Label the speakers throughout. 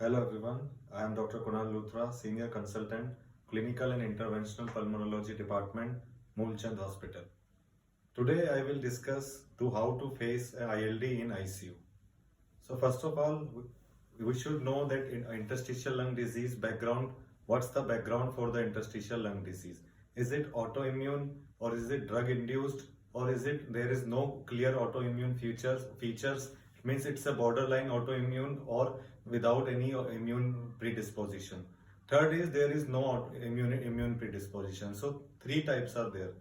Speaker 1: Hello everyone, I am Dr. Kunal Luthra, Senior Consultant, Clinical and Interventional Pulmonology Department, Moolchand Hospital. Today I will discuss how to face a ILD in ICU. So first of all, we should know that in interstitial lung disease background, what's the background for the interstitial lung disease? Is it autoimmune or is it drug induced or is it there is no clear autoimmune features means it's a borderline autoimmune or without any immune predisposition. Third is there is no immune predisposition. So three types are there.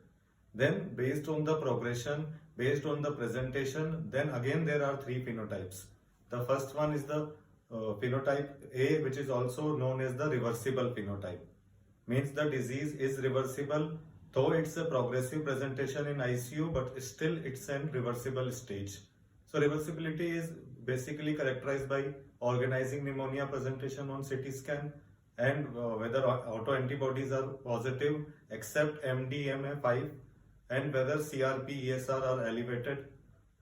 Speaker 1: Then based on the progression, based on the presentation, then again there are three phenotypes. The first one is the phenotype A, which is also known as the reversible phenotype. Means the disease is reversible, though it's a progressive presentation in ICU, but still it's an reversible stage. So reversibility is basically characterized by organizing pneumonia presentation on CT scan and whether autoantibodies are positive except MDMA5 and whether CRP, ESR are elevated.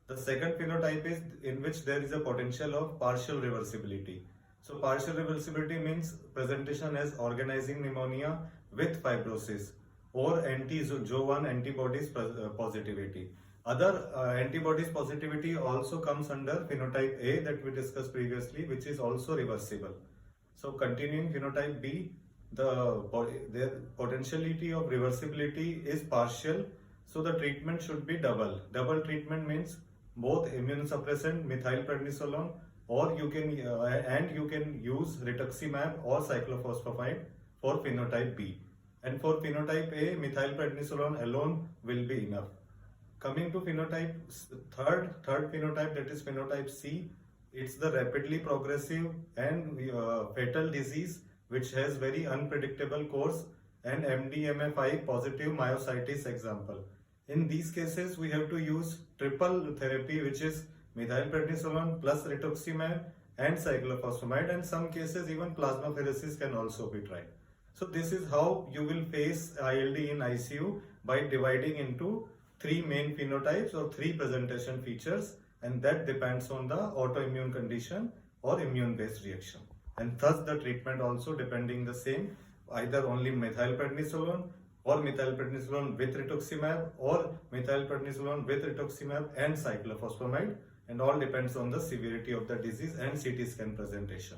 Speaker 1: The second phenotype is in which there is a potential of partial reversibility. So partial reversibility means presentation as organizing pneumonia with fibrosis or anti-Jo1 antibodies positivity. Other antibodies positivity also comes under phenotype A that we discussed previously, which is also reversible. So continuing phenotype B, the potentiality of reversibility is partial. So the treatment should be double. Double treatment means both immunosuppressant methylprednisolone or you can use rituximab or cyclophosphamide for phenotype B. And for phenotype A, methylprednisolone alone will be enough. Coming to phenotype third phenotype, that is phenotype C, it's the rapidly progressive and fatal disease which has very unpredictable course and MDMA5 positive myositis example. In these cases, we have to use triple therapy, which is methylprednisolone plus rituximab and cyclophosphamide, and some cases even plasmapheresis can also be tried. So this is how you will face ILD in ICU by dividing into three main phenotypes or three presentation features, and that depends on the autoimmune condition or immune-based reaction. And thus the treatment also depending the same, either only methylprednisolone or methylprednisolone with rituximab or methylprednisolone with rituximab and cyclophosphamide, and all depends on the severity of the disease and CT scan presentation.